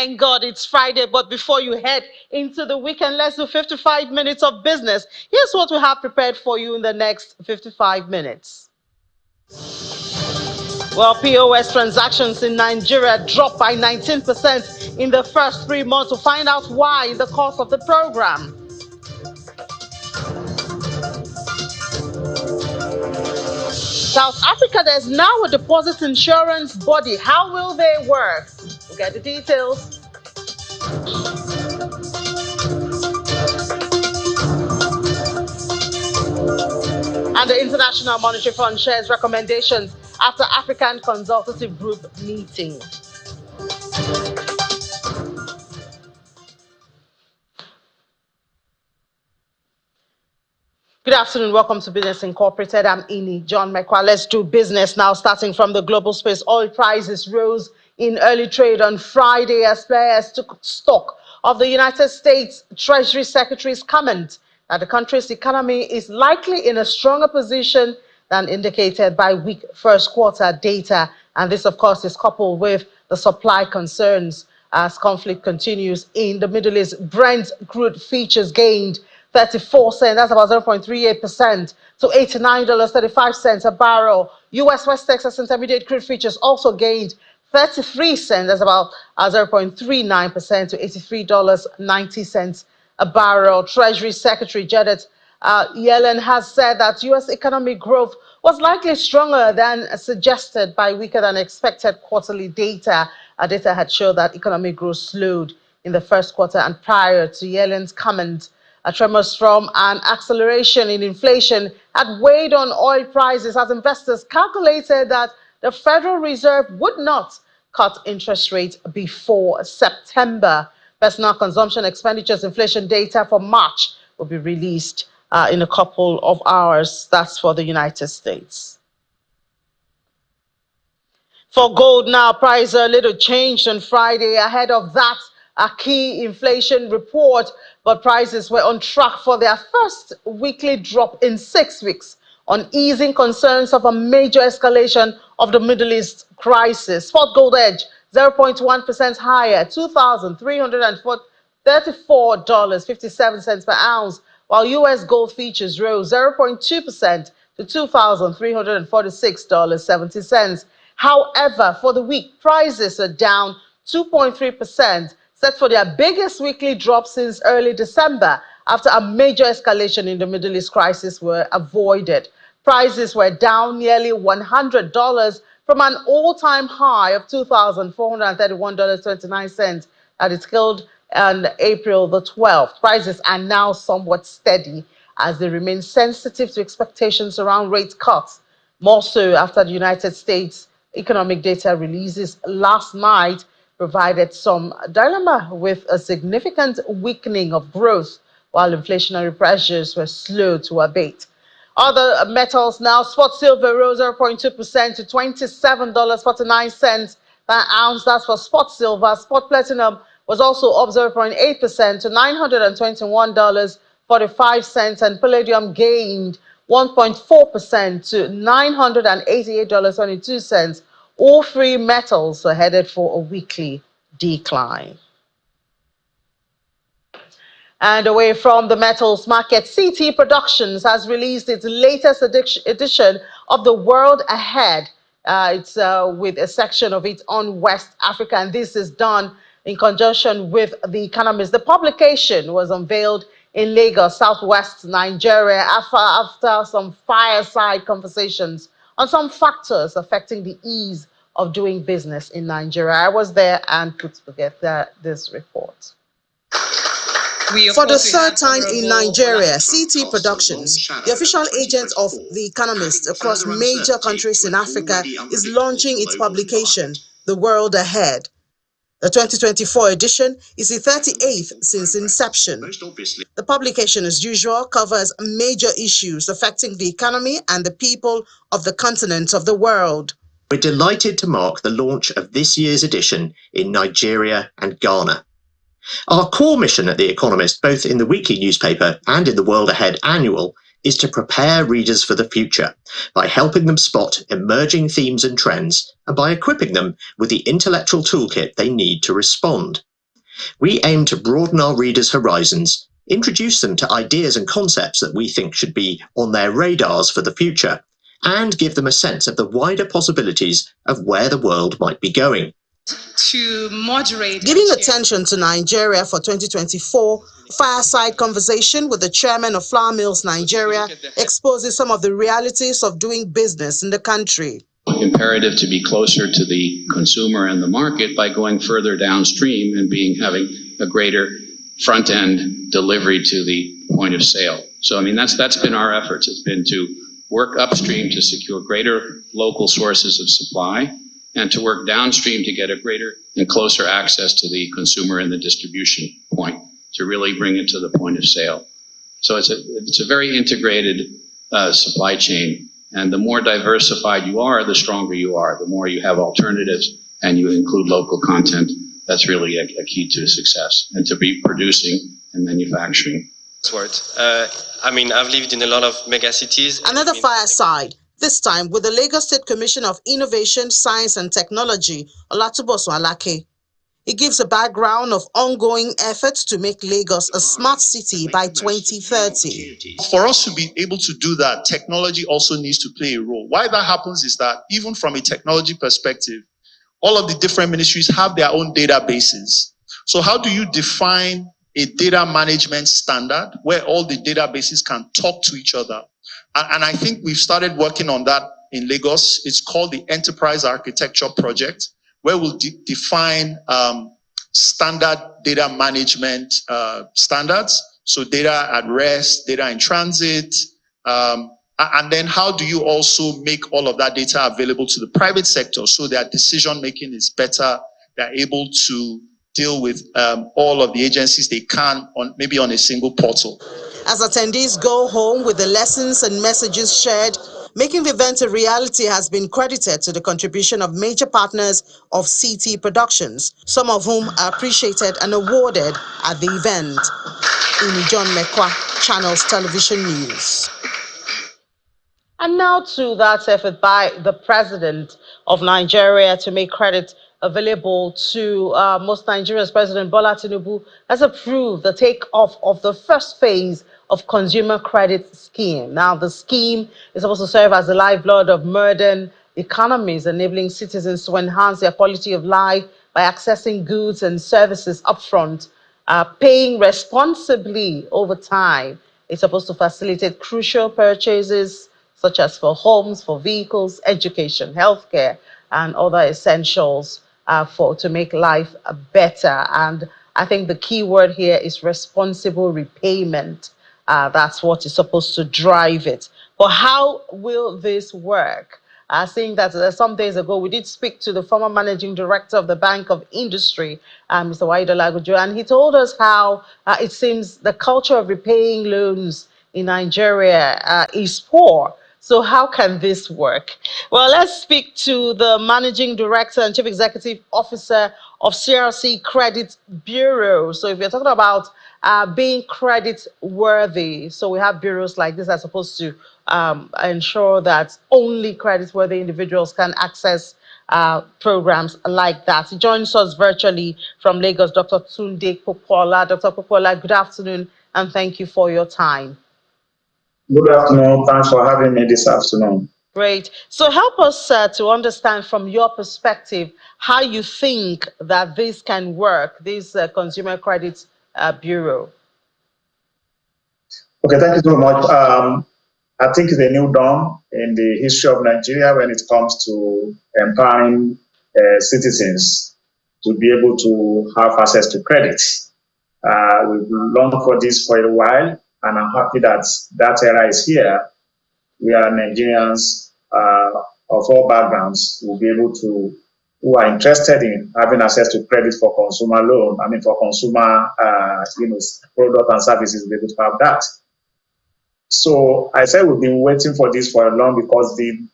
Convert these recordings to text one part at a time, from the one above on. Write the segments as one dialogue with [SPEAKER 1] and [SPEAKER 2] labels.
[SPEAKER 1] Thank God it's Friday, but before you head into the weekend, let's do 55 minutes of business. Here's what we have prepared for you in the next 55 minutes. Well, POS transactions in Nigeria dropped by 19% in the first 3 months. To find out why in the course of the program. South Africa, there's now a deposit insurance body. How will they work? We'll get the details. And the International Monetary Fund shares recommendations after African Consultative Group meeting. Good afternoon. Welcome to Business Incorporated. I'm Ini John Mekwa. Let's do business now, starting from the global space. Oil prices rose in early trade on Friday as players took stock of the United States Treasury Secretary's comment that the country's economy is likely in a stronger position than indicated by weak first quarter data. And this, of course, is coupled with the supply concerns as conflict continues in the Middle East. Brent crude futures gained 34 cents, that's about 0.38%, to $89.35 a barrel. U.S. West Texas Intermediate crude futures also gained 33 cents, that's about 0.39%, to $83.90 a barrel. Treasury Secretary Janet Yellen has said that U.S. economic growth was likely stronger than suggested by weaker than expected quarterly data. Data had showed that economic growth slowed in the first quarter, and prior to Yellen's comment, tremors from an acceleration in inflation had weighed on oil prices as investors calculated that the Federal Reserve would not cut interest rates before September. Personal consumption expenditures inflation data for March will be released in a couple of hours. That's for the United States. For gold now, price a little changed on Friday ahead of that a key inflation report, but prices were on track for their first weekly drop in 6 weeks on easing concerns of a major escalation of the Middle East crisis. Spot gold edge 0.1% higher, $2,334.57 per ounce, while U.S. gold futures rose 0.2% to $2,346.70. However, for the week, prices are down 2.3%, set for their biggest weekly drop since early December after a major escalation in the Middle East crisis were avoided. Prices were down nearly $100 from an all-time high of $2,431.29 that is killed on April the 12th. Prices are now somewhat steady as they remain sensitive to expectations around rate cuts, more so after the United States economic data releases last night provided some dilemma with a significant weakening of growth, while inflationary pressures were slow to abate. Other metals now, spot silver rose 0.2% to $27.49 per ounce. That's for spot silver. Spot platinum was also up 0.8% to $921.45, and palladium gained 1.4% to $988.22. All three metals are headed for a weekly decline. And away from the metals market, CT Productions has released its latest edition of The World Ahead. It's with a section of it on West Africa, and this is done in conjunction with The Economist. The publication was unveiled in Lagos, Southwest Nigeria, after some fireside conversations on some factors affecting the ease of doing business in Nigeria. I was there and put together this report.
[SPEAKER 2] For the third time in Nigeria, CT Productions, the official agent of The Economist across major countries in Africa, is launching its publication, The World Ahead. The 2024 edition is the 38th since inception. The publication, as usual, covers major issues affecting the economy and the people of the continent of the world.
[SPEAKER 3] We're delighted to mark the launch of this year's edition in Nigeria and Ghana. Our core mission at The Economist, both in the weekly newspaper and in the World Ahead annual, is to prepare readers for the future by helping them spot emerging themes and trends and by equipping them with the intellectual toolkit they need to respond. We aim to broaden our readers' horizons, introduce them to ideas and concepts that we think should be on their radars for the future, and give them a sense of the wider possibilities of where the world might be going.
[SPEAKER 2] To moderate. Giving attention to Nigeria for 2024, Fireside Conversation with the chairman of Flour Mills Nigeria exposes some of the realities of doing business in the country.
[SPEAKER 4] Imperative to be closer to the consumer and the market by going further downstream and having a greater front-end delivery to the point of sale. So, I mean, that's been our efforts. It's been to work upstream to secure greater local sources of supply and to work downstream to get a greater and closer access to the consumer and the distribution point to really bring it to the point of sale. So it's a very integrated supply chain. And the more diversified you are, the stronger you are. The more you have alternatives and you include local content, that's really a key to success and to be producing and manufacturing.
[SPEAKER 5] I mean, I've lived in a lot of mega cities.
[SPEAKER 2] Another Fireside, this time with the Lagos State Commissioner of Innovation, Science and Technology, Olatubosun Alake. It gives a background of ongoing efforts to make Lagos a smart city by 2030.
[SPEAKER 6] For us to be able to do that, technology also needs to play a role. Why that happens is that even from a technology perspective, all of the different ministries have their own databases. So how do you define a data management standard where all the databases can talk to each other? And I think we've started working on that in Lagos. It's called the Enterprise Architecture Project, where we'll define standard data management standards. So data at rest, data in transit, and then how do you also make all of that data available to the private sector so their decision making is better, they're able to deal with all of the agencies they can maybe on a single portal.
[SPEAKER 2] As attendees go home with the lessons and messages shared, making the event a reality has been credited to the contribution of major partners of CT Productions, some of whom are appreciated and awarded at the event. John Mekwa, Channels Television News.
[SPEAKER 1] And now to that effort by the president of Nigeria to make credit available to most Nigerians. President Bola Tinubu has approved the take-off of the first phase of consumer credit scheme. Now, the scheme is supposed to serve as the lifeblood of modern economies, enabling citizens to enhance their quality of life by accessing goods and services upfront, paying responsibly over time. It's supposed to facilitate crucial purchases such as for homes, for vehicles, education, healthcare, and other essentials to make life better. And I think the key word here is responsible repayment. That's what is supposed to drive it. But how will this work? Seeing that some days ago, we did speak to the former managing director of the Bank of Industry, Mr. Waidolagojo, and he told us how it seems the culture of repaying loans in Nigeria is poor. So how can this work? Well, let's speak to the Managing Director and Chief Executive Officer of CRC Credit Bureau. So if you're talking about being credit worthy, so we have bureaus like this that are supposed to ensure that only credit worthy individuals can access programs like that. He joins us virtually from Lagos, Dr. Tunde Popola. Dr. Popola, good afternoon, and thank you for your time.
[SPEAKER 7] Good afternoon. Thanks for having me this afternoon.
[SPEAKER 1] Great. So help us to understand from your perspective how you think that this can work, this Consumer Credit Bureau.
[SPEAKER 7] Okay, thank you so much. I think it's a new dawn in the history of Nigeria when it comes to empowering citizens to be able to have access to credit. We've longed for this for a while, and I'm happy that that era is here. We are Nigerians of all backgrounds will be able to, who are interested in having access to credit for consumer loan, for consumer product and services, be able to have that. So I said we've been waiting for this for long because the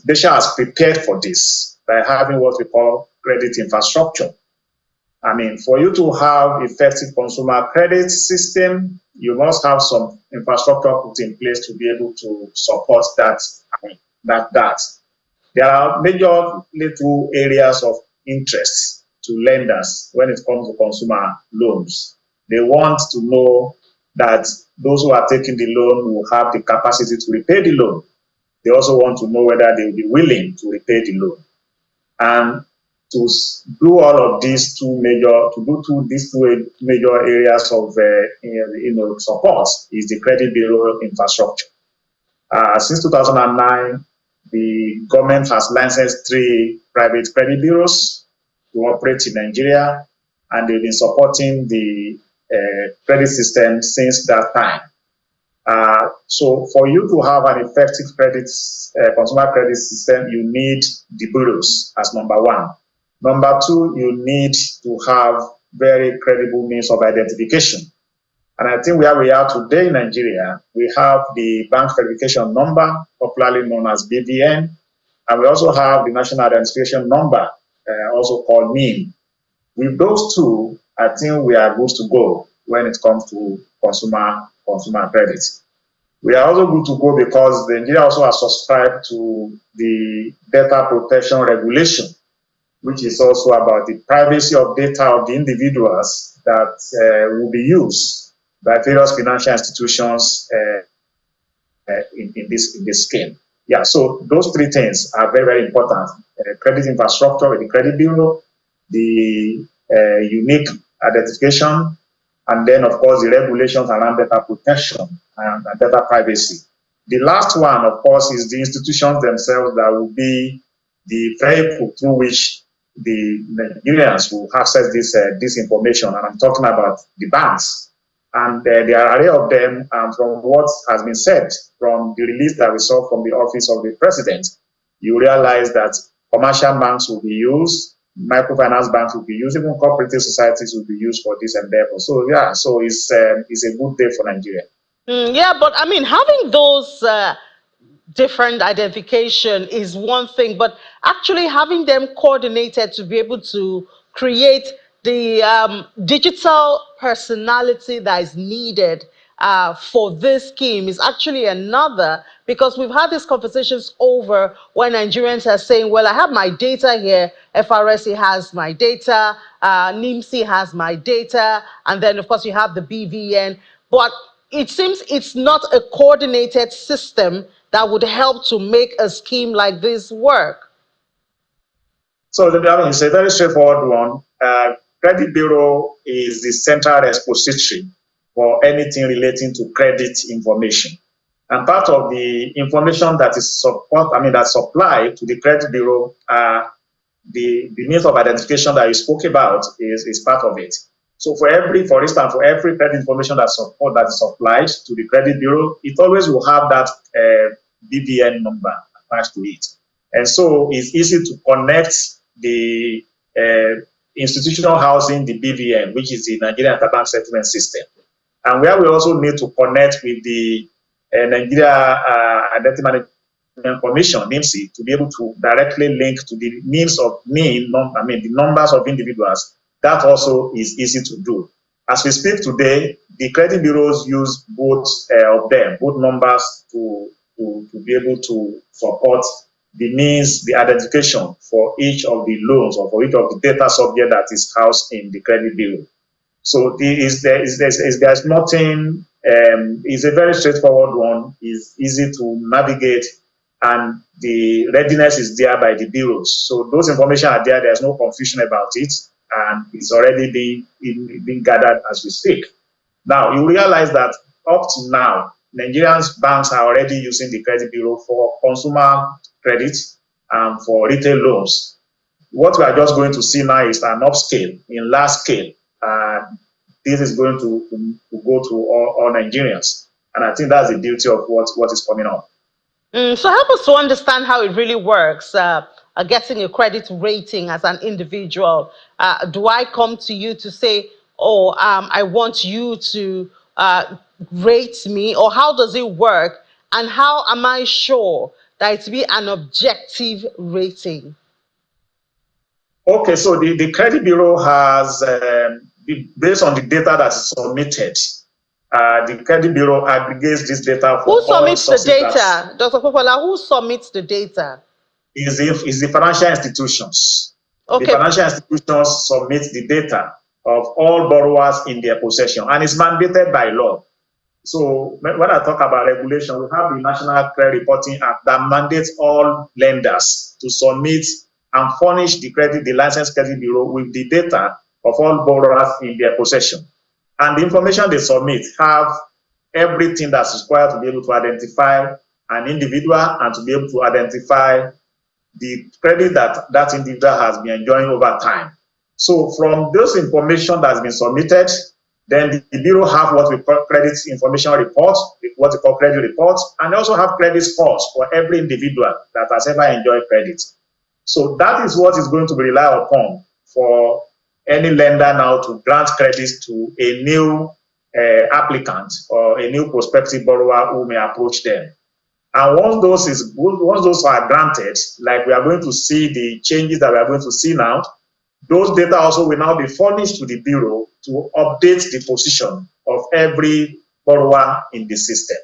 [SPEAKER 7] nation has prepared for this by having what we call credit infrastructure. For you to have effective consumer credit system, you must have some infrastructure put in place to be able to support that. There are major little areas of interest to lenders when it comes to consumer loans. They want to know that those who are taking the loan will have the capacity to repay the loan. They also want to know whether they will be willing to repay the loan. And to do all of these two major areas of support is the credit bureau infrastructure. Since 2009, the government has licensed 3 private credit bureaus to operate in Nigeria, and they've been supporting the credit system since that time. So for you to have an effective consumer credit system, you need the bureaus as number 1. Number 2, you need to have very credible means of identification. And I think where we are today in Nigeria, we have the bank verification number, popularly known as BVN, and we also have the national identification number, also called NIN. With those 2, I think we are good to go when it comes to consumer credit. We are also good to go because Nigeria also has subscribed to the data protection regulation, which is also about the privacy of data of the individuals that will be used by various financial institutions in this scheme. Yeah, so those 3 things are very, very important. Credit infrastructure with the credit bureau, the unique identification, and then, of course, the regulations around data protection and data privacy. The last one, of course, is the institutions themselves that will be the vehicle through which the Nigerians will access this information. And I'm talking about the banks. And there are an array of them, and from what has been said from the release that we saw from the office of the president, you realize that commercial banks will be used, microfinance banks will be used, even cooperative societies will be used for this endeavor. So yeah, so it's a good day for Nigeria.
[SPEAKER 1] Yeah, but I mean, having those different identification is one thing, but actually having them coordinated to be able to create the digital personality that is needed for this scheme is actually another, because we've had these conversations over when Nigerians are saying, well, I have my data here, FRSC has my data, NIMC has my data, and then of course you have the BVN, but it seems it's not a coordinated system that would help to make a scheme like this work.
[SPEAKER 7] So it's a very straightforward one. Credit Bureau is the central repository for anything relating to credit information. And part of the information that is that's supplied to the Credit Bureau, the means of identification that you spoke about is part of it. So for instance, for every credit information that is supplied to the Credit Bureau, it always will have that BVN number attached to it. And so it's easy to connect the institutional housing, the BVN, which is the Nigerian Interbank Settlement System. And where we also need to connect with the Nigeria Identity Management Commission, NIMC, to be able to directly link to the means of the numbers of individuals. That also is easy to do. As we speak today, the credit bureaus use both of them, both numbers to be able to support the means, the identification for each of the loans or for each of the data subject that is housed in the credit bureau. So there's nothing, it's a very straightforward one, it's easy to navigate, and the readiness is there by the bureaus. So those information are there, there's no confusion about it, and it's already being gathered as we speak. Now, you realize that up to now, Nigerian banks are already using the credit bureau for consumer credit and for retail loans. What we are just going to see now is an upscale in large scale. This is going to go to all Nigerians. And I think that's the beauty of what is coming up.
[SPEAKER 1] So help us to understand how it really works, getting a credit rating as an individual. Do I come to you to say, oh, I want you to rate me, or how does it work? And how am I sure that it be an objective rating?
[SPEAKER 7] Okay, so the credit bureau has, based on the data that is submitted, the credit bureau aggregates this data for
[SPEAKER 1] who submits the data, Dr. Popola? Who submits the data?
[SPEAKER 7] Is the financial institutions. The financial institutions submit the data of all borrowers in their possession, and it's mandated by law. So when I talk about regulation, we have the National Credit Reporting Act that mandates all lenders to submit and furnish the licensed credit bureau with the data of all borrowers in their possession. And the information they submit have everything that's required to be able to identify an individual and to be able to identify the credit that that individual has been enjoying over time. So from those information that's been submitted, then the bureau have what we call credit information reports, what we call credit reports, and they also have credit scores for every individual that has ever enjoyed credit. So that is what is going to be relied upon for any lender now to grant credit to a new applicant or a new prospective borrower who may approach them. And once those are granted, like we are going to see the changes that we are going to see now, those data also will now be furnished to the bureau to update the position of every borrower in the system.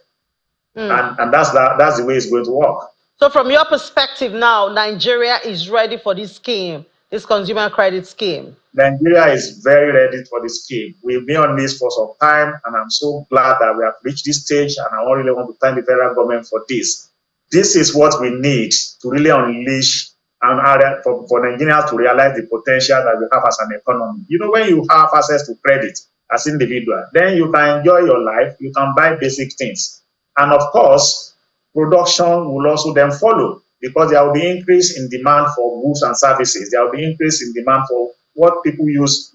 [SPEAKER 7] And that's the way it's going to work.
[SPEAKER 1] So from your perspective now, Nigeria is ready for this scheme, this consumer credit scheme?
[SPEAKER 7] Nigeria is very ready for the scheme. We've been on this for some time, and I'm so glad that we have reached this stage, and I really want to thank the federal government for this. This is what we need to really unleash and for Nigerians to realize the potential that we have as an economy. You know, when you have access to credit as individual, then you can enjoy your life, you can buy basic things. And of course, production will also then follow, because there will be increase in demand for goods and services. There will be increase in demand for what people use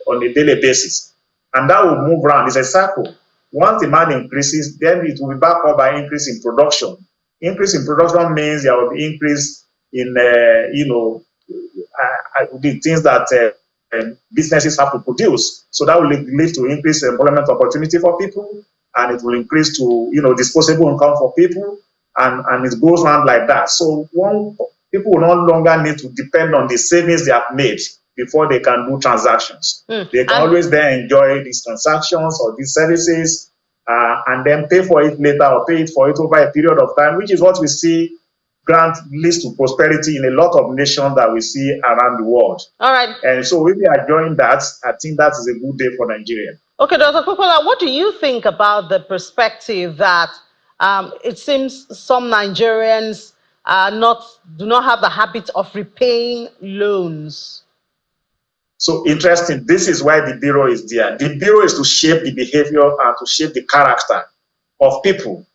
[SPEAKER 7] on a daily basis. And that will move around. It's a circle. Once demand increases, then it will be backed up by increase in production. Increase in production means there will be increase in, the things that businesses have to produce. So that will lead to increased employment opportunity for people, and it will increase to, disposable income for people, and it goes around like that. So people will no longer need to depend on the savings they have made before they can do transactions. They can always then enjoy these transactions or these services and then pay for it later, or pay it for it over a period of time, which is what we see leads to prosperity in a lot of nations that we see around the world.
[SPEAKER 1] All right.
[SPEAKER 7] And so if we are enjoying that, I think that is a good day for Nigeria.
[SPEAKER 1] Okay, Dr. Kukola, what do you think about the perspective that it seems some Nigerians do not have the habit of repaying loans?
[SPEAKER 7] So interesting. This is why the bureau is there. The bureau is to shape the behavior and to shape the character of people.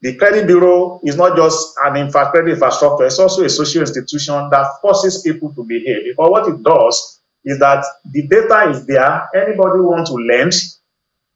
[SPEAKER 7] The credit bureau is not just an credit infrastructure, it's also a social institution that forces people to behave. Because what it does is that the data is there. Anybody who wants to lend,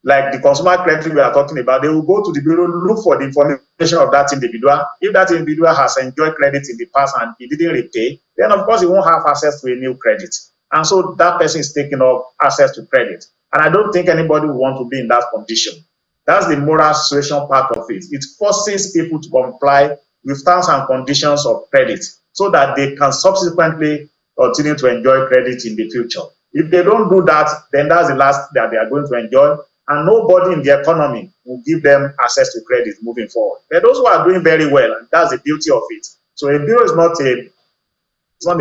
[SPEAKER 7] like the consumer credit we are talking about, they will go to the bureau, look for the information of that individual. If that individual has enjoyed credit in the past and he didn't repay, then of course he won't have access to a new credit. And so that person is taking up access to credit. And I don't think anybody will want to be in that condition. That's the moral suasion part of it. It forces people to comply with terms and conditions of credit so that they can subsequently continue to enjoy credit in the future. If they don't do that, then that's the last that they are going to enjoy, and nobody in the economy will give them access to credit moving forward. But those who are doing very well, and that's the beauty of it. So a bureau is not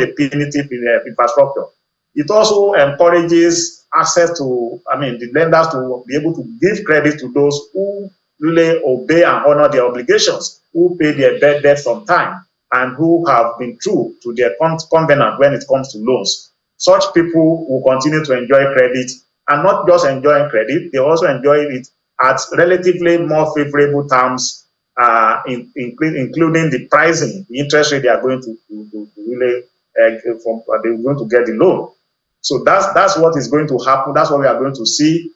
[SPEAKER 7] a punitive infrastructure. It also encourages access to, the lenders to be able to give credit to those who really obey and honor their obligations, who pay their debts on time, and who have been true to their covenant when it comes to loans. Such people will continue to enjoy credit, and not just enjoying credit, they also enjoy it at relatively more favorable terms, including the pricing, the interest rate they are going to really they're going to get the loan. So that's what is going to happen. That's what we are going to see.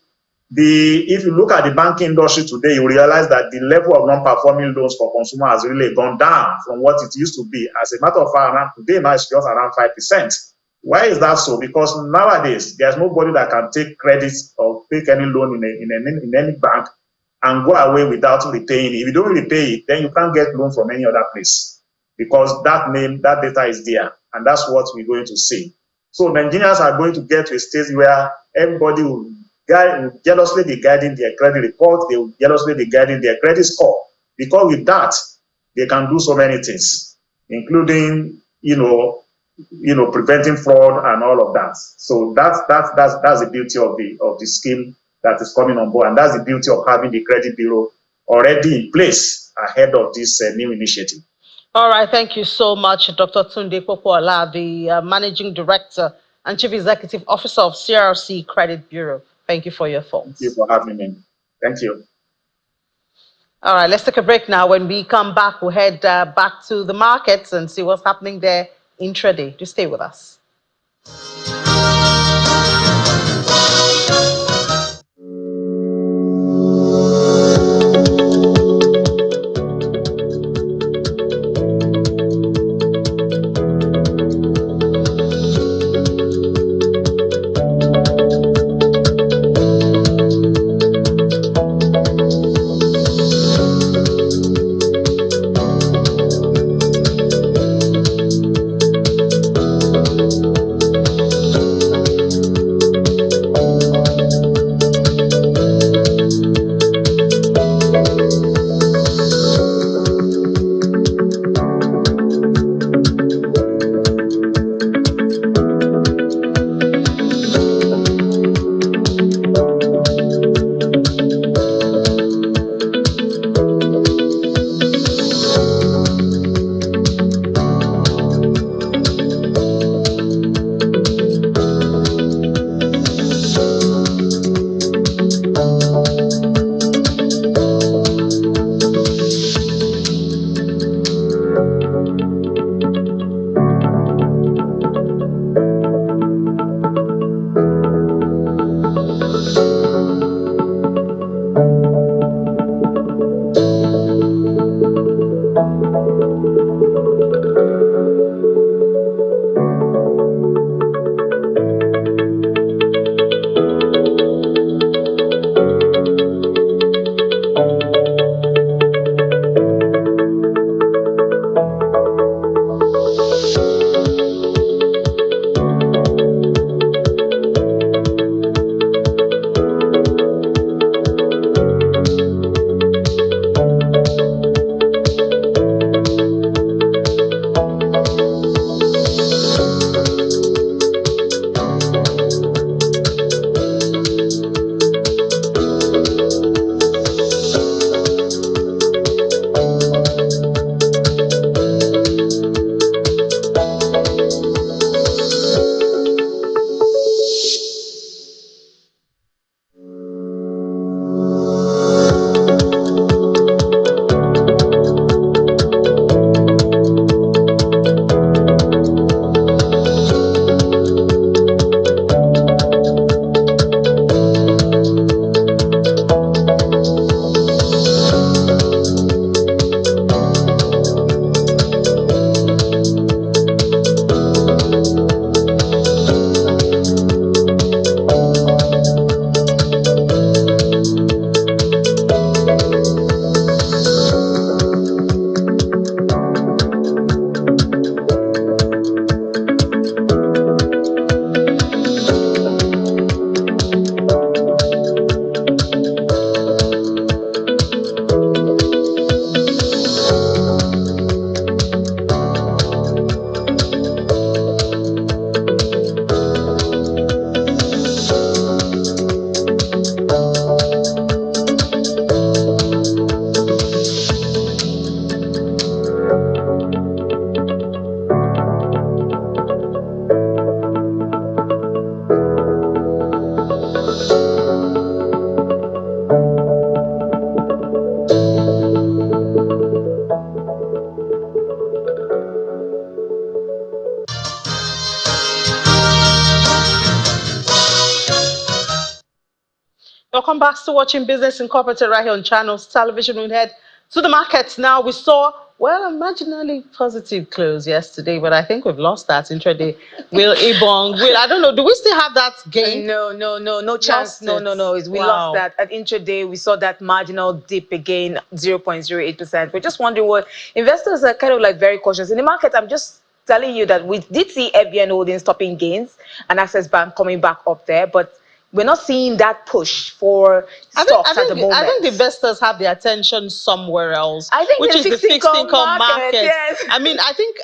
[SPEAKER 7] If you look at the banking industry today, you realize that the level of non-performing loans for consumers has really gone down from what it used to be. As a matter of fact, today now it's just around 5%. Why is that so? Because nowadays there's nobody that can take credit or take any loan in any bank and go away without repaying it. If you don't repay it, then you can't get loan from any other place, because that data is there, and that's what we're going to see. So Nigerians are going to get to a stage where everybody will jealously be guiding their credit report, they will jealously be guiding their credit score, because with that, they can do so many things, including, preventing fraud and all of that. So that's the beauty of the scheme that is coming on board, and that's the beauty of having the credit bureau already in place ahead of this new initiative.
[SPEAKER 1] All right, thank you so much, Dr. Tunde Popoala, the Managing Director and Chief Executive Officer of CRC Credit Bureau. Thank you for your thoughts.
[SPEAKER 7] Thank you for having me. Thank you.
[SPEAKER 1] All right, let's take a break now. When we come back, we'll head back to the markets and see what's happening there intraday. Just stay with us. Welcome back to watching Business Incorporated right here on Channels Television. We head to the markets now. We saw, well, a marginally positive close yesterday, but I think we've lost that intraday. Will Ibong, I don't know, do we still have that gain?
[SPEAKER 2] No chance. No. We lost that. At intraday, we saw that marginal dip again, 0.08%. We're just wondering what investors are kind of like very cautious. In the market, I'm just telling you that we did see FBN Holdings stopping gains and Access Bank coming back up there, but
[SPEAKER 8] we're not seeing that push for stocks at the moment.
[SPEAKER 1] I think the investors have their attention somewhere else.
[SPEAKER 8] I think
[SPEAKER 1] which is the fixed income market.
[SPEAKER 8] Yes.
[SPEAKER 1] I mean, I think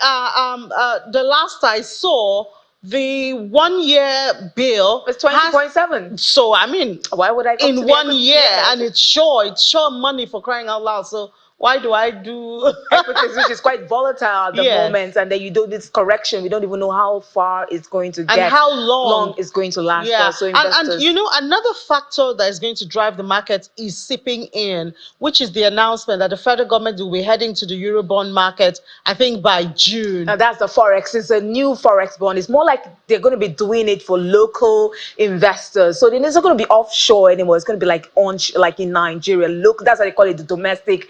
[SPEAKER 1] the last I saw, the 1 year bill
[SPEAKER 8] was 20.7.
[SPEAKER 1] So I mean,
[SPEAKER 8] why would I come
[SPEAKER 1] in 1 year? And it's sure money, for crying out loud. So why do I do
[SPEAKER 8] equities, which is quite volatile at the moment, and then you do this correction, we don't even know how far it's going to get
[SPEAKER 1] and how long
[SPEAKER 8] it's going to last.
[SPEAKER 1] So and you know, another factor that is going to drive the market is sipping in, which is the announcement that the federal government will be heading to the Eurobond market, I think by June.
[SPEAKER 8] Now that's the Forex. It's a new Forex bond. It's more like they're going to be doing it for local investors. So then it's not going to be offshore anymore. It's going to be like like in Nigeria. Look, that's how they call it, the domestic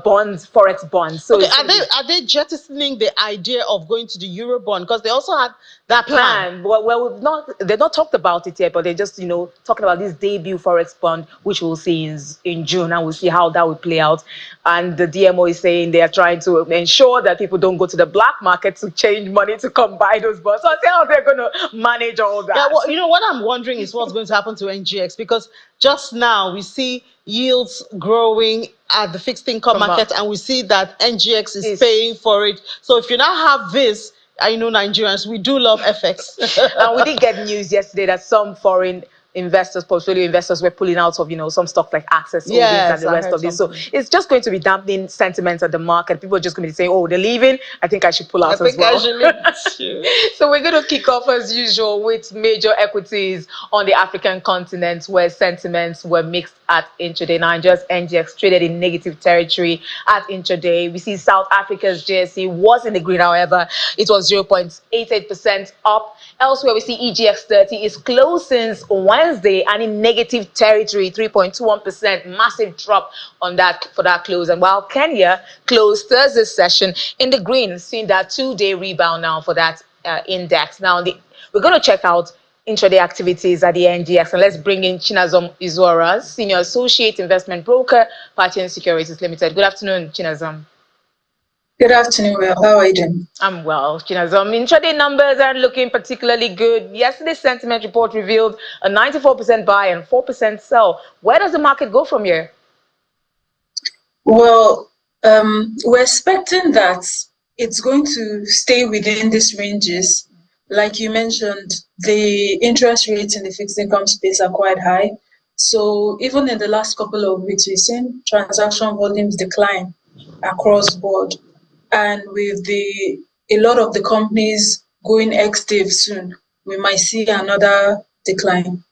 [SPEAKER 8] bonds, Forex bonds. So
[SPEAKER 1] are they jettisoning the idea of going to the Eurobond, because they also had that plan?
[SPEAKER 8] Well, they've not talked about it yet, but they're just, talking about this debut Forex bond, which we'll see in June, and we'll see how that will play out. And the DMO is saying they are trying to ensure that people don't go to the black market to change money to come buy those bonds. So I see how they're going to manage all that.
[SPEAKER 1] Yeah, well, what I'm wondering is what's going to happen to NGX, because just now we see yields growing at the fixed income market, and we see that NGX is paying for it. So if you now have this, I know Nigerians, we do love FX.
[SPEAKER 8] And we did get news yesterday that some foreign investors, portfolio investors, were pulling out of, some stocks like Access Holdings and the rest of this. So it's just going to be dampening sentiments at the market. People are just going to be saying, oh, they're leaving, I think I should pull out as well. So we're going to kick off as usual with major equities on the African continent, where sentiments were mixed at intraday. Nigeria's NGX traded in negative territory at intraday. We see South Africa's JSE was in the green, however, it was 0.88% up. Elsewhere, we see EGX30 is closed since Wednesday and in negative territory, 3.21%, massive drop on that for that close. And while Kenya closed Thursday's session in the green, seeing that 2-day rebound now for that index. Now, we're going to check out intraday activities at the NGX, and let's bring in Chinazom Izora, Senior Associate Investment Broker, Parthian Securities Limited. Good afternoon, Chinazom.
[SPEAKER 9] Good afternoon, well. How are you doing?
[SPEAKER 8] I'm well, Chinazom. Intraday numbers aren't looking particularly good. Yesterday's sentiment report revealed a 94% buy and 4% sell. Where does the market go from here?
[SPEAKER 9] Well, we're expecting that it's going to stay within these ranges. Like you mentioned, the interest rates in the fixed income space are quite high. So even in the last couple of weeks, we've seen transaction volumes decline across board. And with a lot of the companies going ex-div soon, we might see another decline.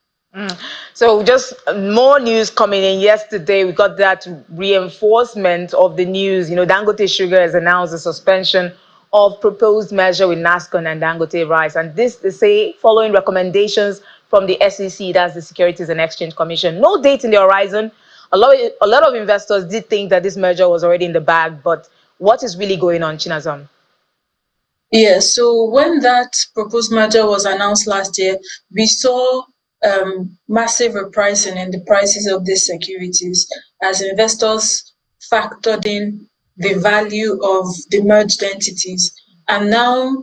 [SPEAKER 8] So just more news coming in. Yesterday, we got that reinforcement of the news. Dangote Sugar has announced the suspension of proposed measure with NASCON and Dangote Rice. And this, they say, following recommendations from the SEC, that's the Securities and Exchange Commission. No date in the horizon. A lot of investors did think that this merger was already in the bag, but what is really going on, Chinazom?
[SPEAKER 9] Yeah, so when that proposed merger was announced last year, we saw massive repricing in the prices of these securities as investors factored in the value of the merged entities. And now,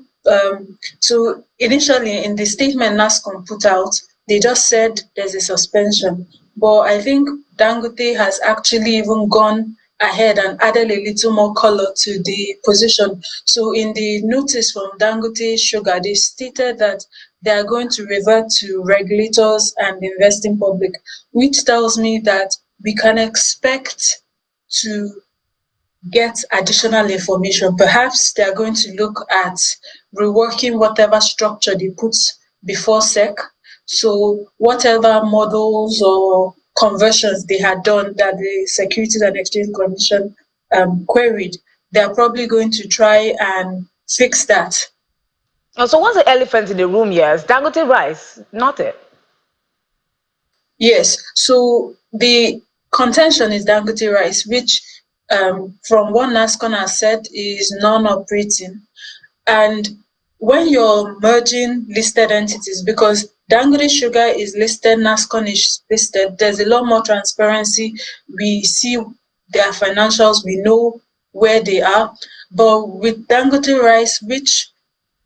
[SPEAKER 9] so initially in the statement NASCON put out, they just said there's a suspension. But I think Dangote has actually even gone ahead and added a little more color to the position. So in the notice from Dangote Sugar, they stated that they are going to revert to regulators and the investing public, which tells me that we can expect to get additional information. Perhaps they are going to look at reworking whatever structure they put before SEC. So whatever models or conversions they had done that the Securities and Exchange Commission queried, they're probably going to try and fix that.
[SPEAKER 8] So what's the elephant in the room here? Is Dangote Rice, not it?
[SPEAKER 9] Yes, so the contention is Dangote Rice, which from what NASCON has said is non-operating. And when you're merging listed entities, because Dangote Sugar is listed, NASCON is listed, there's a lot more transparency. We see their financials, we know where they are. But with Dangote Rice, which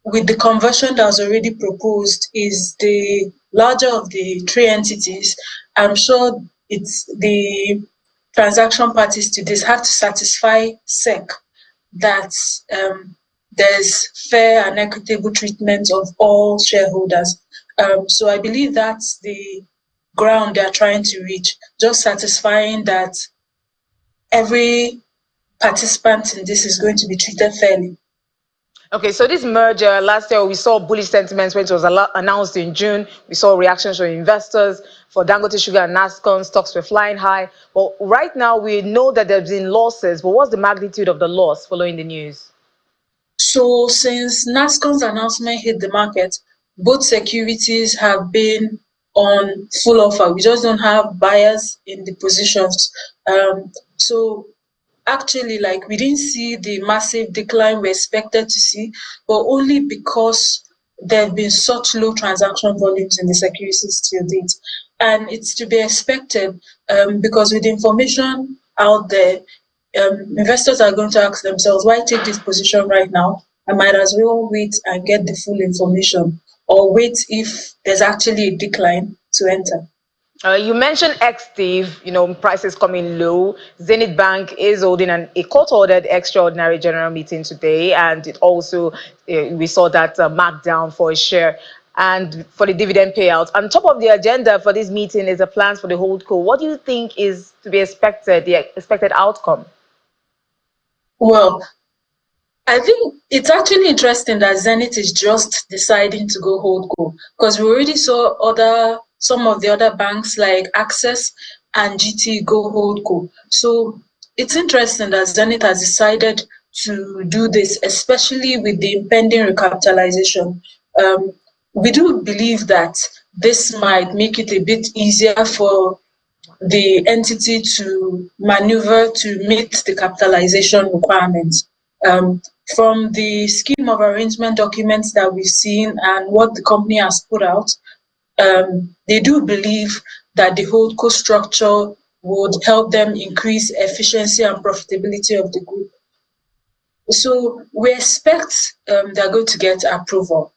[SPEAKER 9] with the conversion that was already proposed is the larger of the three entities, I'm sure it's the transaction parties to this have to satisfy SEC that there's fair and equitable treatment of all shareholders. So I believe that's the ground they're trying to reach, just satisfying that every participant in this is going to be treated fairly.
[SPEAKER 8] Okay, so this merger, last year we saw bullish sentiments when it was announced in June. We saw reactions from investors. For Dangote Sugar and Nascon, stocks were flying high. But right now we know that there's been losses. But what's the magnitude of the loss following the news?
[SPEAKER 9] So since Nascon's announcement hit the market, both securities have been on full offer. We just don't have buyers in the positions. So actually, like, we didn't see the massive decline we expected to see, but only because there have been such low transaction volumes in the securities to date. And it's to be expected because with the information out there, investors are going to ask themselves, why take this position right now? I might as well wait and get the full information, or wait if there's actually a decline to enter.
[SPEAKER 8] You mentioned ex-Steve, prices coming low. Zenith Bank is holding a court-ordered extraordinary general meeting today, and it also, we saw that markdown for a share and for the dividend payout. On top of the agenda for this meeting is the plans for the holdco. What do you think is to be expected, the expected outcome?
[SPEAKER 9] Well, I think it's actually interesting that Zenith is just deciding to go holdco, because we already saw some of the other banks like Access and GT go holdco. So it's interesting that Zenith has decided to do this, especially with the impending recapitalization. We do believe that this might make it a bit easier for the entity to maneuver to meet the capitalization requirements. From the scheme of arrangement documents that we've seen and what the company has put out, they do believe that the holdco structure would help them increase efficiency and profitability of the group. So we expect they're going to get approval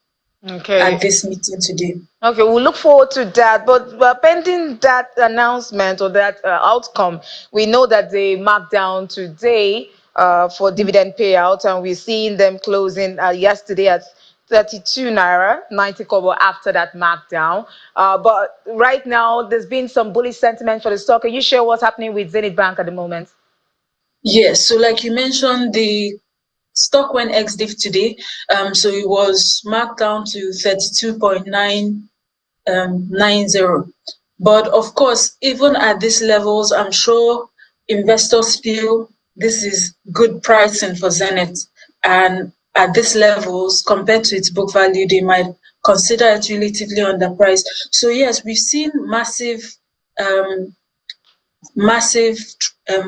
[SPEAKER 9] at this meeting today.
[SPEAKER 8] Okay, we'll look forward to that. But pending that announcement or that outcome, we know that they marked down today for dividend payout, and we're seeing them closing yesterday at 32 naira 90 kobo after that markdown. But right now, there's been some bullish sentiment for the stock. Can you share what's happening with Zenith Bank at the moment?
[SPEAKER 9] Yes, so like you mentioned, the stock went ex-div today, so it was marked down to 32.990. But of course, even at these levels, I'm sure investors feel this is good pricing for Zenith. And at these levels, compared to its book value, they might consider it relatively underpriced. So yes, we've seen massive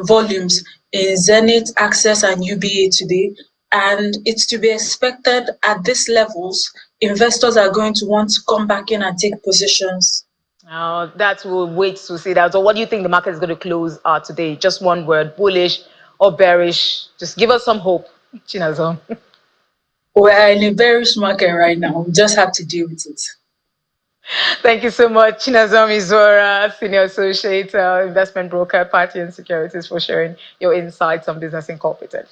[SPEAKER 9] volumes in Zenith, Access, and UBA today. And it's to be expected at these levels, investors are going to want to come back in and take positions.
[SPEAKER 8] That we'll wait to see that. So what do you think the market is going to close today? Just one word, bullish or bearish? Just give us some hope, Chinazom.
[SPEAKER 9] We're in a bearish market right now. We just have to deal with it.
[SPEAKER 8] Thank you so much, Chinazom Izora, Senior Associate Investment Broker, Party and Securities, for sharing your insights on Business Incorporated.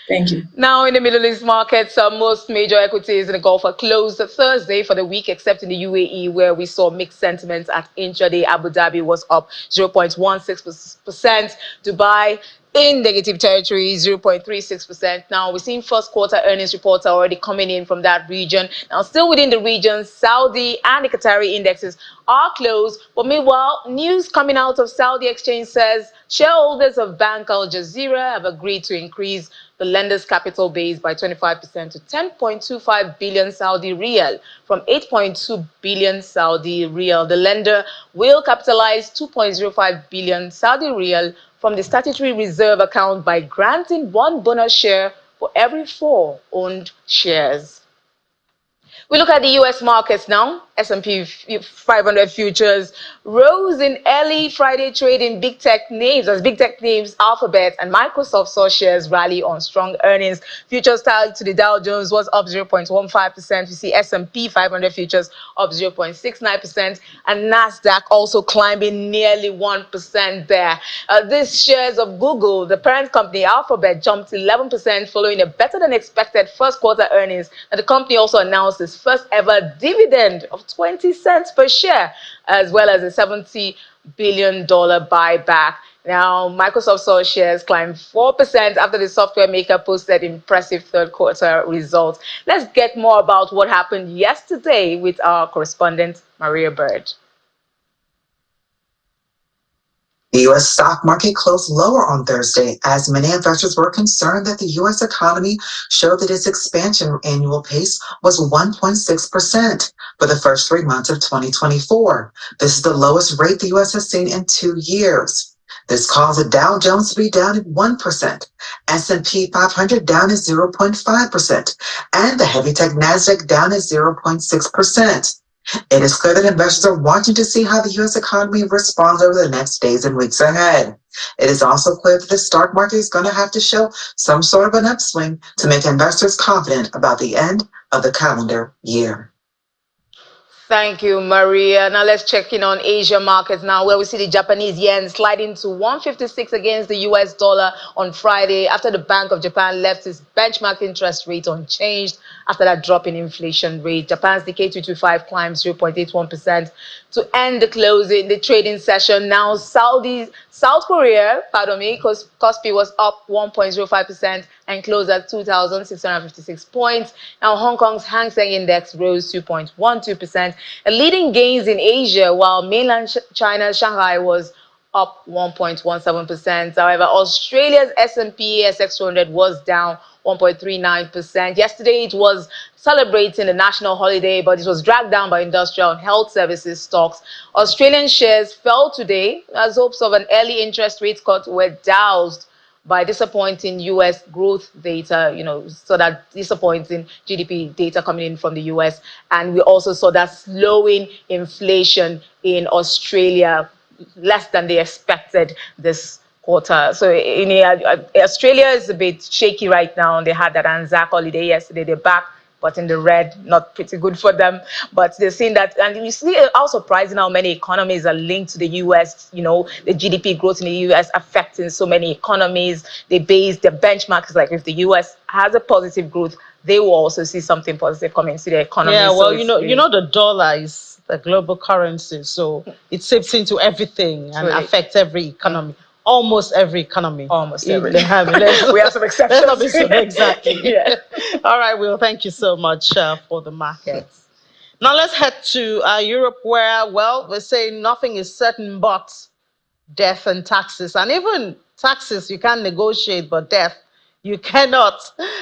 [SPEAKER 9] Thank you.
[SPEAKER 8] Now, in the Middle East markets, most major equities in the Gulf are closed Thursday for the week, except in the UAE, where we saw mixed sentiments at intraday. Abu Dhabi was up 0.16%. Dubai in negative territory, 0.36%. Now, we're seeing first quarter earnings reports are already coming in from that region. Now, still within the region, Saudi and the Qatari indexes are closed. But meanwhile, news coming out of Saudi exchange says shareholders of Bank Al Jazeera have agreed to increase the lender's capital base by 25% to 10.25 billion Saudi riyal from 8.2 billion Saudi riyal. The lender will capitalize 2.05 billion Saudi riyal from the statutory reserve account by granting one bonus share for every 4 owned shares. We look at the U.S. markets now. S&P 500 futures rose in early Friday trade in big tech names. As big tech names Alphabet and Microsoft saw shares rally on strong earnings. Futures tied to the Dow Jones was up 0.15%. We see S&P 500 futures up 0.69%, and Nasdaq also climbing nearly 1% there. These shares of Google, the parent company Alphabet, jumped 11% following a better than expected first quarter earnings. And the company also announced its first ever dividend of 20 cents per share, as well as a $70 billion buyback. Now, Microsoft saw shares climb 4% after the software maker posted impressive third quarter results. Let's get more about what happened yesterday with our correspondent, Maria Bird.
[SPEAKER 10] The U.S. stock market closed lower on Thursday as many investors were concerned that the U.S. economy showed that its expansion annual pace was 1.6% for the first 3 months of 2024. This is the lowest rate the U.S. has seen in 2 years. This caused the Dow Jones to be down at 1%, S&P 500 down at 0.5%, and the heavy tech Nasdaq down at 0.6%. It is clear that investors are watching to see how the U.S. economy responds over the next days and weeks ahead. It is also clear that the stock market is going to have to show some sort of an upswing to make investors confident about the end of the calendar year.
[SPEAKER 8] Thank you, Maria. Now let's check in on Asia markets now, where we see the Japanese yen sliding to 156 against the US dollar on Friday after the Bank of Japan left its benchmark interest rate unchanged after that drop in inflation rate. Japan's Nikkei 225 climbed 0.81% to end the trading session. Now South Korea, Kospi was up 1.05% and closed at 2,656 points. Now Hong Kong's Hang Seng Index rose 2.12%. Leading gains in Asia, while mainland China's Shanghai was up 1.17%. However, Australia's S&P ASX 200 was down 1.39%. Yesterday, it was celebrating the national holiday, but it was dragged down by industrial and health services stocks. Australian shares fell today as hopes of an early interest rate cut were doused by disappointing U.S. growth data, so that disappointing GDP data coming in from the U.S. And we also saw that slowing inflation in Australia, less than they expected this quarter. So Australia is a bit shaky right now. They had that Anzac holiday yesterday. They're back, but in the red, not pretty good for them. But they're seeing that, and you see how surprising how many economies are linked to the U.S., the GDP growth in the U.S. affecting so many economies. They base their benchmarks, like if the U.S. has a positive growth, they will also see something positive coming into their economy.
[SPEAKER 1] Yeah, well, the dollar is the global currency, so it seeps into everything and affects every economy. Almost every economy.
[SPEAKER 8] Almost every.
[SPEAKER 1] We have some exceptions. Exactly. Yeah. All right, Will, thank you so much for the markets. Now let's head to Europe, where, we're saying nothing is certain but death and taxes. And even taxes you can negotiate, but death you cannot.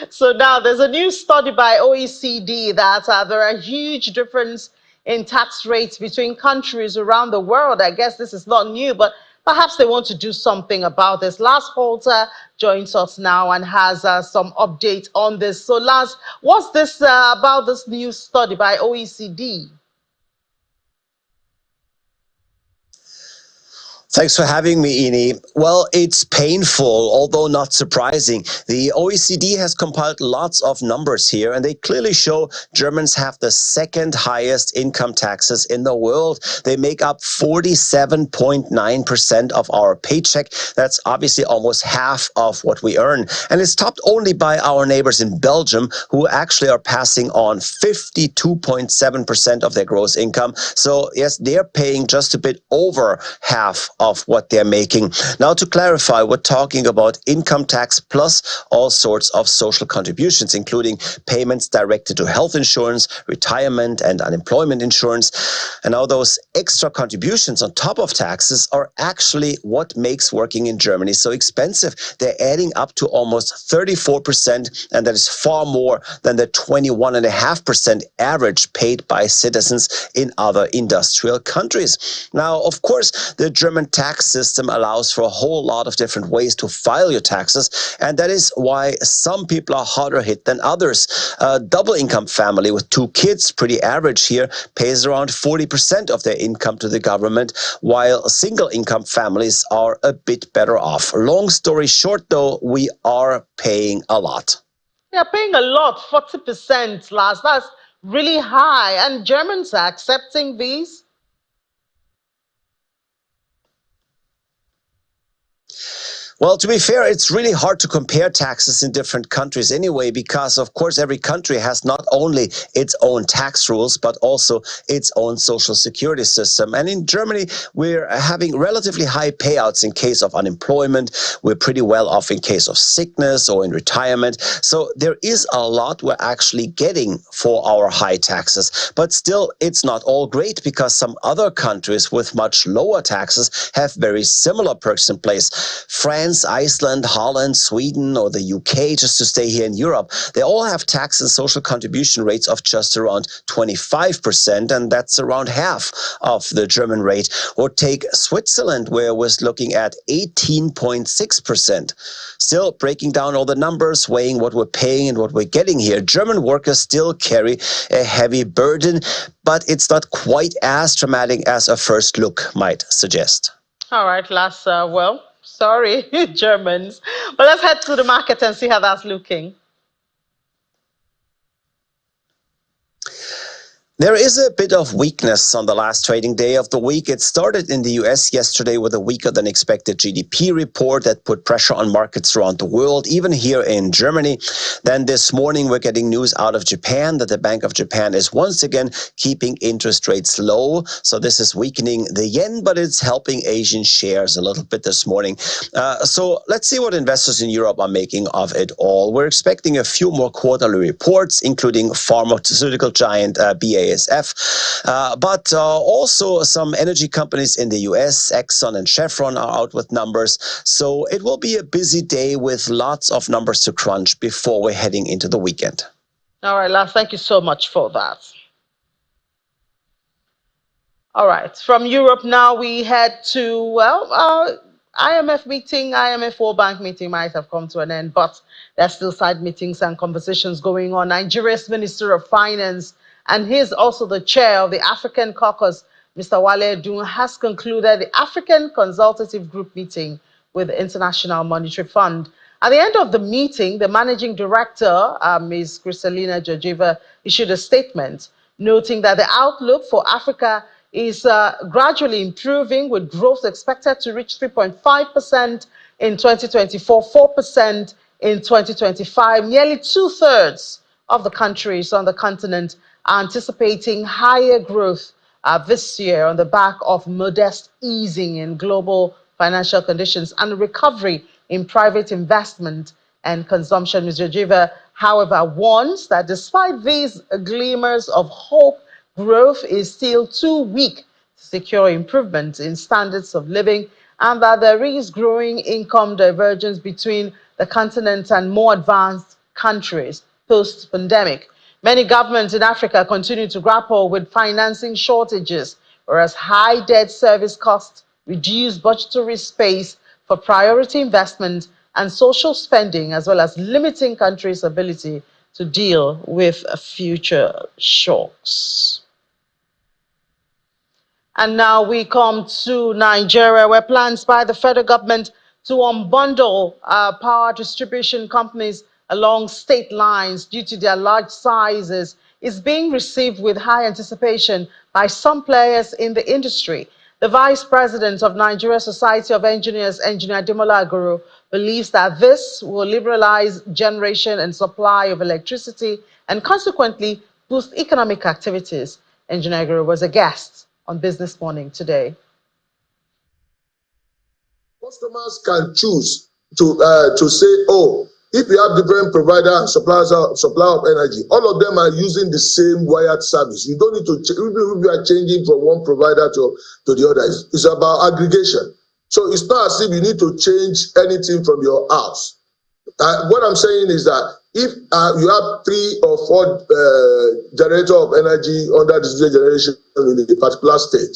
[SPEAKER 1] So now there's a new study by OECD that there are huge differences in tax rates between countries around the world. I guess this is not new, but perhaps they want to do something about this. Lars Holter joins us now and has some update on this. So Lars, what's this about this new study by OECD?
[SPEAKER 11] Thanks for having me, Ini. Well, it's painful, although not surprising. The OECD has compiled lots of numbers here, and they clearly show Germans have the second highest income taxes in the world. They make up 47.9% of our paycheck. That's obviously almost half of what we earn. And it's topped only by our neighbors in Belgium, who actually are passing on 52.7% of their gross income. So yes, they're paying just a bit over half of what they're making. Now, to clarify, we're talking about income tax plus all sorts of social contributions, including payments directed to health insurance, retirement, and unemployment insurance. And now those extra contributions on top of taxes are actually what makes working in Germany so expensive. They're adding up to almost 34%, and that is far more than the 21.5% average paid by citizens in other industrial countries. Now, of course, the German current tax system allows for a whole lot of different ways to file your taxes, and that is why some people are harder hit than others. A double income family with 2 kids, pretty average here, pays around 40% of their income to the government, while single income families are a bit better off. Long story short, though, we are paying a lot.
[SPEAKER 1] Yeah, paying a lot, 40%, Lars. That's really high. And Germans are accepting these?
[SPEAKER 11] Well, to be fair, it's really hard to compare taxes in different countries anyway, because of course every country has not only its own tax rules, but also its own social security system. And in Germany, we're having relatively high payouts in case of unemployment. We're pretty well off in case of sickness or in retirement. So there is a lot we're actually getting for our high taxes. But still, it's not all great, because some other countries with much lower taxes have very similar perks in place. France, Iceland, Holland, Sweden, or the UK, just to stay here in Europe, they all have tax and social contribution rates of just around 25%, and that's around half of the German rate. Or take Switzerland, where we're looking at 18.6%. Still, breaking down all the numbers, weighing what we're paying and what we're getting here, German workers still carry a heavy burden, but it's not quite as dramatic as a first look might suggest.
[SPEAKER 1] All right, Lars. Well, sorry, Germans. But let's head to the market and see how that's looking.
[SPEAKER 11] There is a bit of weakness on the last trading day of the week. It started in the US yesterday with a weaker than expected GDP report that put pressure on markets around the world, even here in Germany. Then this morning, we're getting news out of Japan that the Bank of Japan is once again keeping interest rates low. So this is weakening the yen, but it's helping Asian shares a little bit this morning. So let's see what investors in Europe are making of it all. We're expecting a few more quarterly reports, including pharmaceutical giant BASF. But also some energy companies in the US, Exxon and Chevron, are out with numbers. So it will be a busy day with lots of numbers to crunch before we're heading into the weekend.
[SPEAKER 1] All right, Lars, thank you so much for that. All right, from Europe now we head to, well, IMF meeting, IMF World Bank meeting might have come to an end, but there's still side meetings and conversations going on. Nigeria's Minister of Finance, and he's also the chair of the African Caucus, Mr. Wale Edun, has concluded the African Consultative Group meeting with the International Monetary Fund. At the end of the meeting, the managing director, Ms. Kristalina Georgieva, issued a statement noting that the outlook for Africa is gradually improving, with growth expected to reach 3.5% in 2024, 4% in 2025. Nearly 2/3 of the countries on the continent are anticipating higher growth this year on the back of modest easing in global financial conditions and a recovery in private investment and consumption. Ms. Georgieva, however, warns that despite these glimmers of hope, growth is still too weak to secure improvements in standards of living, and that there is growing income divergence between the continent and more advanced countries post-pandemic. Many governments in Africa continue to grapple with financing shortages, whereas high debt service costs reduce budgetary space for priority investment and social spending, as well as limiting countries' ability to deal with future shocks. And now we come to Nigeria, where plans by the federal government to unbundle power distribution companies along state lines due to their large sizes is being received with high anticipation by some players in the industry. The Vice President of Nigeria Society of Engineers, Engineer Demola Aguru, believes that this will liberalize generation and supply of electricity and consequently boost economic activities. Engineer Aguru was a guest on Business Morning today.
[SPEAKER 12] Customers can choose to say, oh, if you have different provider and supplier of energy, all of them are using the same wired service. You don't need to, if you are changing from one provider to the other, it's about aggregation. So it's not as if you need to change anything from your house. What I'm saying is that if you have 3 or 4 generators of energy under distributed generation in a particular state,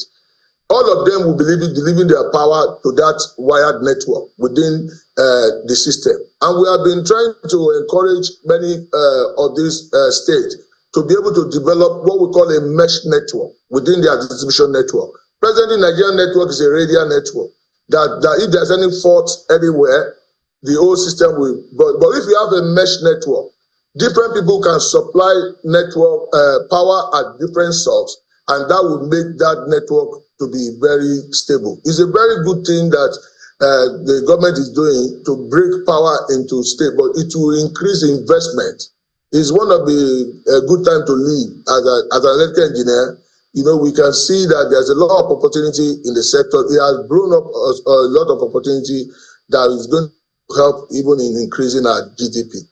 [SPEAKER 12] all of them will be delivering their power to that wired network within the system. And we have been trying to encourage many of these states to be able to develop what we call a mesh network within their distribution network. Presently, Nigerian network is a radial network that if there's any fault anywhere, the whole system will. But if you have a mesh network, different people can supply network power at different sources, and that would make that network to be very stable. It's a very good thing that the government is doing to break power into state, but it will increase investment. It's one of the good time to live as an electrical engineer. You know, we can see that there's a lot of opportunity in the sector. It has blown up a lot of opportunity that is going to help even in increasing our GDP.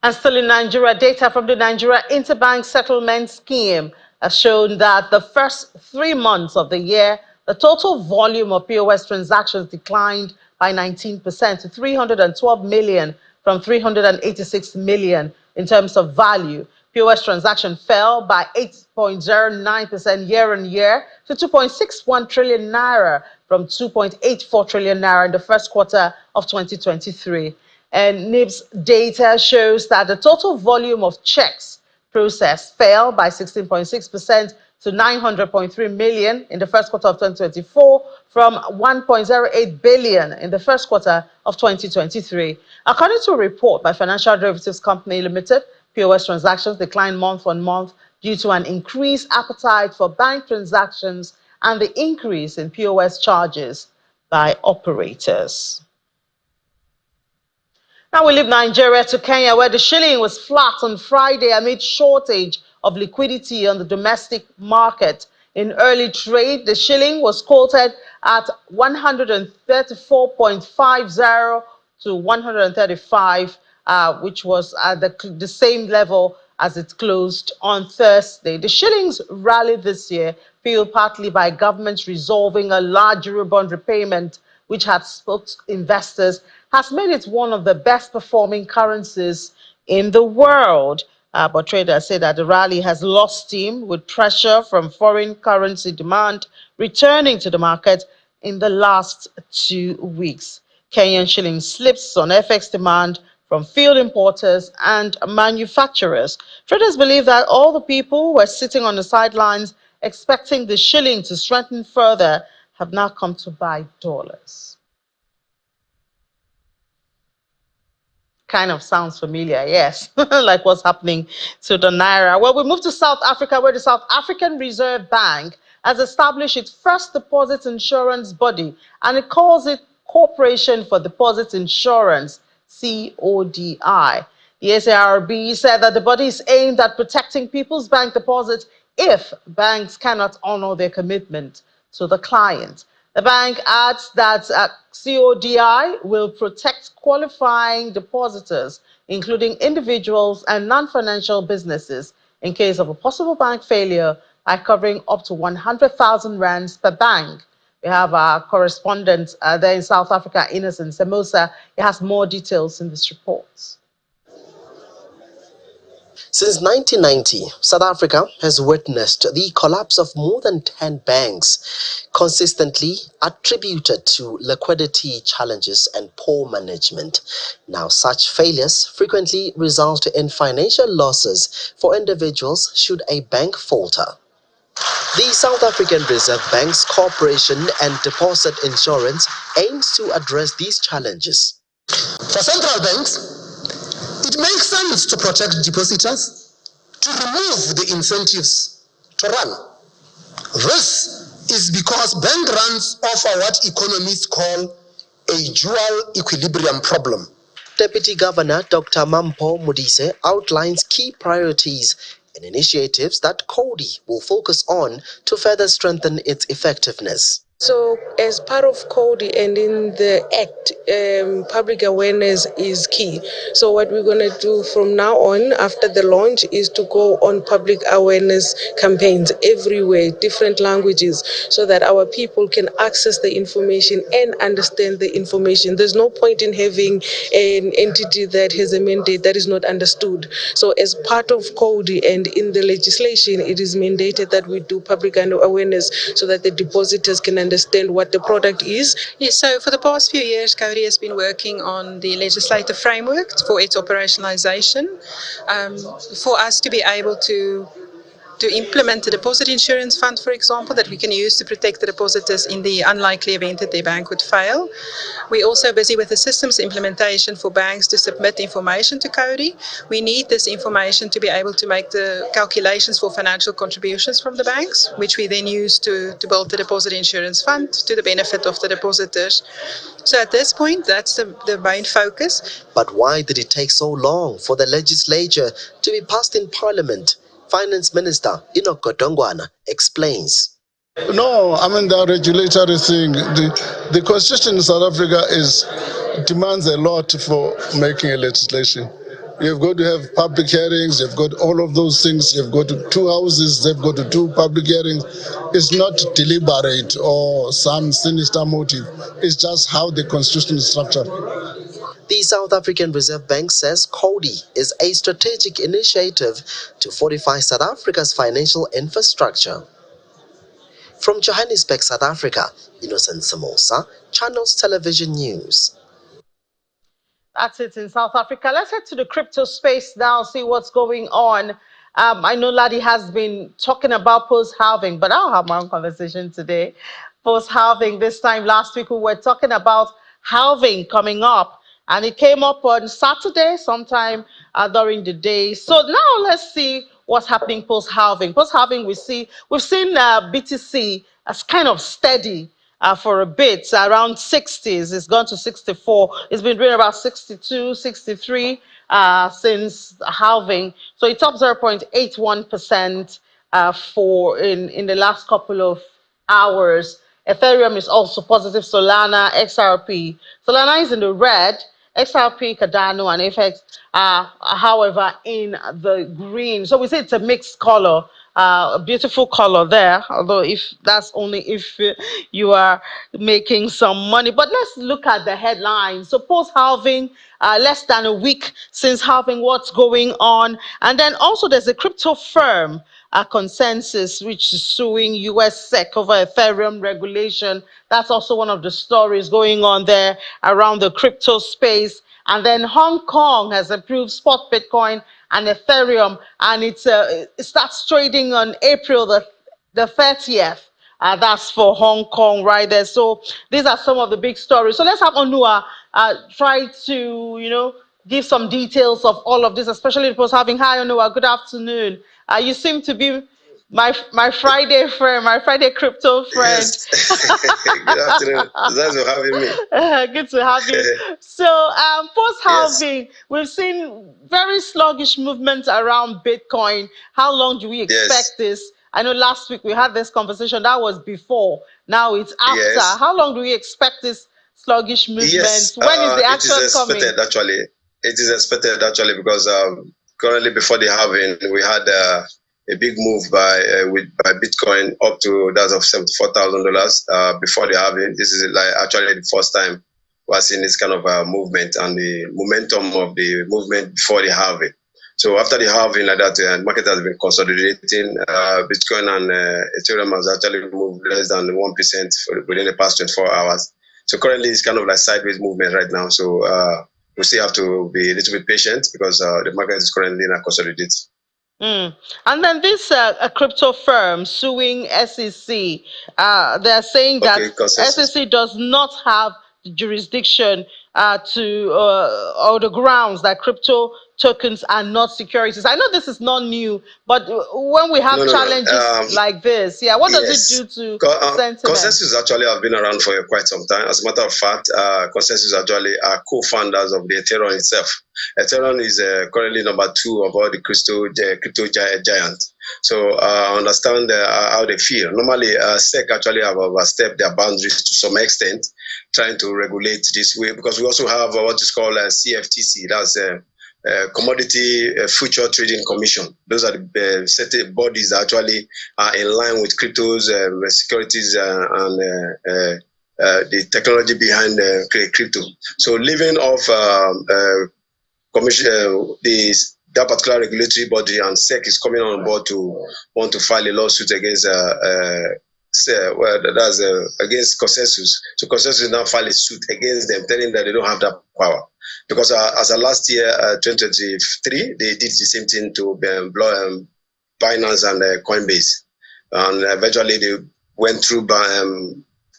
[SPEAKER 1] And still in Nigeria, data from the Nigeria Interbank Settlement Scheme has shown that the first 3 months of the year, the total volume of POS transactions declined by 19% to 312 million from 386 million in terms of value. POS transaction fell by 8.09% year-on-year to 2.61 trillion naira from 2.84 trillion naira in the first quarter of 2023. And NIBS data shows that the total volume of checks processed fell by 16.6% to 900.3 million in the first quarter of 2024 from 1.08 billion in the first quarter of 2023. According to a report by Financial Derivatives Company Limited, POS transactions declined month on month due to an increased appetite for bank transactions and the increase in POS charges by operators. Now we leave Nigeria to Kenya, where the shilling was flat on Friday amid shortage of liquidity on the domestic market. In early trade, the shilling was quoted at 134.50 to 135, which was at the same level as it closed on Thursday. The shillings rallied this year, fueled partly by governments resolving a large Eurobond repayment, which had spooked investors, has made it one of the best performing currencies in the world. But traders say that the rally has lost steam with pressure from foreign currency demand returning to the market in the last 2 weeks. Kenyan shilling slips on FX demand from field importers and manufacturers. Traders believe that all the people who were sitting on the sidelines expecting the shilling to strengthen further have now come to buy dollars. Kind of sounds familiar, yes, like what's happening to the naira. Well, we move to South Africa, where the South African Reserve Bank has established its first deposit insurance body, and it calls it Corporation for Deposit Insurance, CODI. The SARB said that the body is aimed at protecting people's bank deposits if banks cannot honor their commitment to the client. The bank adds that CODI will protect qualifying depositors, including individuals and non-financial businesses, in case of a possible bank failure by covering up to 100,000 rands per bank. We have our correspondent there in South Africa, Innocent Semosa. He has more details in this report.
[SPEAKER 13] Since 1990, South Africa has witnessed the collapse of more than 10 banks, consistently attributed to liquidity challenges and poor management. Now, such failures frequently result in financial losses for individuals should a bank falter. The South African Reserve Bank's Corporation and Deposit Insurance aims to address these challenges.
[SPEAKER 14] For central banks, it makes sense to protect depositors, to remove the incentives to run. This is because bank runs offer what economists call a dual equilibrium problem.
[SPEAKER 13] Deputy Governor Dr. Mampo Modise outlines key priorities and initiatives that CODI will focus on to further strengthen its effectiveness.
[SPEAKER 15] So, as part of CODI and in the Act, public awareness is key. So, what we're going to do from now on, after the launch, is to go on public awareness campaigns everywhere, different languages, so that our people can access the information and understand the information. There's no point in having an entity that has a mandate that is not understood. So, as part of CODI and in the legislation, it is mandated that we do public awareness so that the depositors can understand what the product is.
[SPEAKER 16] Yes, so for the past few years, CODI has been working on the legislative framework for its operationalization. For us to be able to implement the deposit insurance fund, for example, that we can use to protect the depositors in the unlikely event that their bank would fail. We're also busy with the systems implementation for banks to submit information to CODI. We need this information to be able to make the calculations for financial contributions from the banks, which we then use to build the deposit insurance fund to the benefit of the depositors. So at this point, that's the main focus.
[SPEAKER 13] But why did it take so long for the legislature to be passed in Parliament? Finance Minister Enoch Godongwana explains.
[SPEAKER 17] No, I mean the regulatory thing. The constitution in South Africa demands a lot for making a legislation. You've got to have public hearings, you've got all of those things, you've got two houses, they've got to do public hearings. It's not deliberate or some sinister motive. It's just how the constitution is structured.
[SPEAKER 13] The South African Reserve Bank says CODI is a strategic initiative to fortify South Africa's financial infrastructure. From Johannesburg, South Africa, Innocent Samosa, Channels Television News.
[SPEAKER 1] That's it in South Africa. Let's head to the crypto space now, see what's going on. I know Ladi has been talking about post-halving, but I'll have my own conversation today. Post-halving, this time last week we were talking about halving coming up, and it came up on Saturday sometime during the day. So now let's see what's happening post-halving. Post-halving, we've seen BTC as kind of steady for a bit, around 60s. It's gone to 64. It's been doing about 62, 63 since halving. So it's up 0.81% in the last couple of hours. Ethereum is also positive. Solana, XRP. Solana is in the red. XRP, Cardano, and FX are, however, in the green. So we say it's a mixed color, a beautiful color there, although that's only if you are making some money. But let's look at the headlines. So post-halving, less than a week since halving, what's going on? And then also there's a crypto firm, Consensus, which is suing US SEC over Ethereum regulation. That's also one of the stories going on there around the crypto space. And then Hong Kong has approved spot Bitcoin and Ethereum, and it starts trading on April the 30th. That's for Hong Kong right there. So these are some of the big stories. So let's have Onua try to, give some details of all of this, especially post-halving. Hi, Onua. Good afternoon. You seem to be my Friday friend, my Friday crypto friend.
[SPEAKER 18] Yes. Good afternoon. Thanks for having me.
[SPEAKER 1] Good to have you. So post-halving, we've seen very sluggish movement around Bitcoin. How long do we expect this? I know last week we had this conversation. That was before. Now it's after.
[SPEAKER 18] Yes.
[SPEAKER 1] How long do we expect this sluggish movement?
[SPEAKER 18] Yes.
[SPEAKER 1] When is the actual coming?
[SPEAKER 18] It is expected actually because currently before the halving, we had a big move by Bitcoin up to that of $74,000 before the halving. This is actually the first time we're seeing this kind of movement and the momentum of the movement before the halving. So after the halving like that, the market has been consolidating. Bitcoin and Ethereum has actually moved less than 1% within the past 24 hours. So currently it's kind of like sideways movement right now. So we still have to be a little bit patient because the market is currently not consolidated.
[SPEAKER 1] And then this crypto firm suing SEC, they're saying that SEC does not have the jurisdiction or the grounds that crypto tokens are not securities. I know this is not new, but when we have challenges like this, what does it do to sentiment?
[SPEAKER 18] Consensus actually have been around for quite some time. As a matter of fact, Consensus actually are co-founders of the Ethereum itself. Ethereum is currently number 2 of all the crypto giants. So I understand how they feel. Normally, SEC actually have overstepped their boundaries to some extent, trying to regulate this way, because we also have what is called CFTC. That's Commodity Future Trading Commission. Those are the certain bodies that actually are in line with cryptos, securities, and the technology behind crypto. So leaving off commission, that particular regulatory body and SEC is coming on board to want to file a lawsuit against against Consensus. So Consensus now file a suit against them, telling them that they don't have that power. Because as of last year, 2023, they did the same thing to Binance and Coinbase. And eventually they went through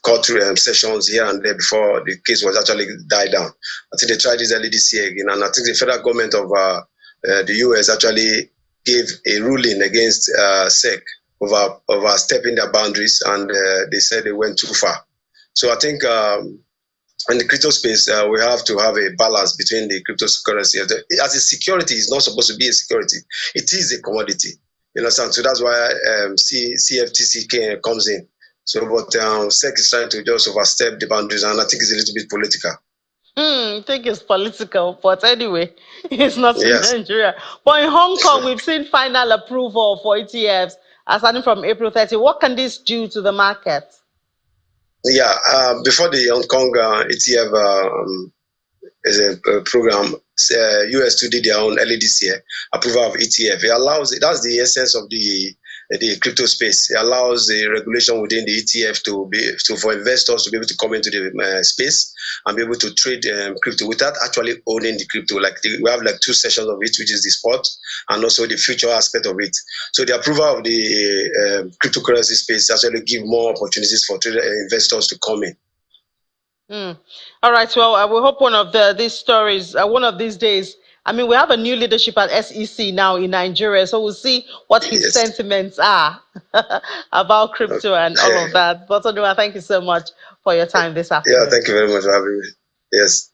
[SPEAKER 18] court sessions here and there before the case was actually died down. I think they tried this early this year again. And I think the federal government of the US actually gave a ruling against SEC over stepping their boundaries, and they said they went too far. So I think in the crypto space, we have to have a balance between the cryptocurrency. As a security, it's not supposed to be a security. It is a commodity. You understand? So that's why CFTC comes in. So, but SEC is trying to just overstep the boundaries, and I think it's a little bit political.
[SPEAKER 1] I think it's political, but anyway, it's not in Nigeria. But in Hong Kong, we've seen final approval for ETFs starting from April 30. What can this do to the market?
[SPEAKER 18] Yeah, before the Hong Kong ETF is a program, US2 did their own early this year approval of ETF. It allows, that's the essence of the crypto space. It allows the regulation within the ETF for investors to be able to come into the space and be able to trade crypto without actually owning the crypto. We have 2 sessions of it, which is the spot and also the future aspect of it. So the approval of the cryptocurrency space actually give more opportunities for investors to come in.
[SPEAKER 1] All right. Well, I will hope one of these stories, one of these days. I mean, we have a new leadership at SEC now in Nigeria, so we'll see what his sentiments are about crypto and all of that. But Oduwa, thank you so much for your time this afternoon.
[SPEAKER 18] Yeah, thank you very much for having me. Yes.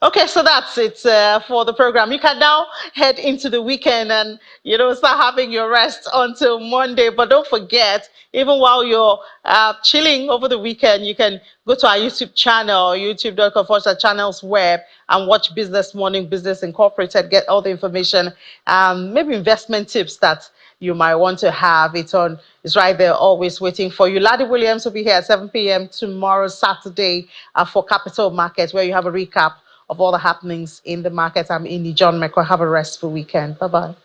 [SPEAKER 1] Okay, so that's it for the program. You can now head into the weekend and, start having your rest until Monday. But don't forget, even while you're chilling over the weekend, you can go to our YouTube channel, youtube.com/channels web, and watch Business Morning, Business Incorporated, get all the information, maybe investment tips that you might want to have. It's right there, always waiting for you. Ladi Williams will be here at 7 p.m. tomorrow, Saturday, for Capital Markets, where you have a recap of all the happenings in the market. I'm Indy John McCoy. Have a restful weekend. Bye-bye.